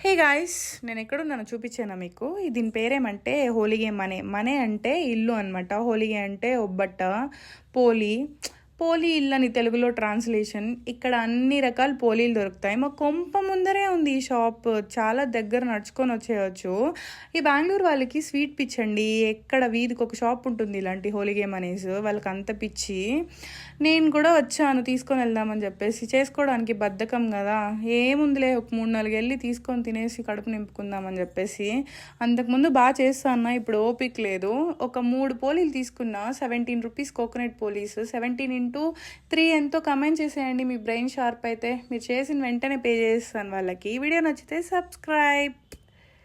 Hey guys, నేను ఎక్కడున్నానో చూపించాను మీకు. దీని పేరేమంటే హోలీగే మనే. మనే అంటే ఇల్లు అనమాట. హోలీగే అంటే ఒబ్బట్ట, పోలి. పోలి ఇల్లు అని తెలుగులో ట్రాన్స్లేషన్. ఇక్కడ అన్ని రకాల పోలీలు దొరుకుతాయి. మా కొంప ముందరే ఉంది ఈ షాప్. చాలా దగ్గర నడుచుకొని వచ్చేయచ్చు. ఈ బెంగళూరు వాళ్ళకి స్వీట్ పిచ్ అండి. ఎక్కడ వీధికి ఒక షాప్ ఉంటుంది ఇలాంటి హోలీగే మనీస్. వాళ్ళకి అంత పిచ్చి. నేను కూడా వచ్చాను తీసుకొని వెళ్దామని చెప్పేసి. చేసుకోవడానికి బద్ధకం కదా, ఏముందిలే ఒక 3-4 వెళ్ళి తీసుకొని తినేసి కడుపు నింపుకుందామని చెప్పేసి. అంతకుముందు బాగా చేస్తాను, ఇప్పుడు ఓపిక లేదు. ఒక 3 పోలీలు తీసుకున్నా. 17 రూపీస్ కోకోనట్ పోలీస్. 17x3 ఎంతో కమెంట్ చేసేయండి. మీ బ్రెయిన్ షార్ప్ అయితే మీరు చేసిన వెంటనే పే చేస్తాను వాళ్ళకి. వీడియో నచ్చితే సబ్స్క్రైబ్.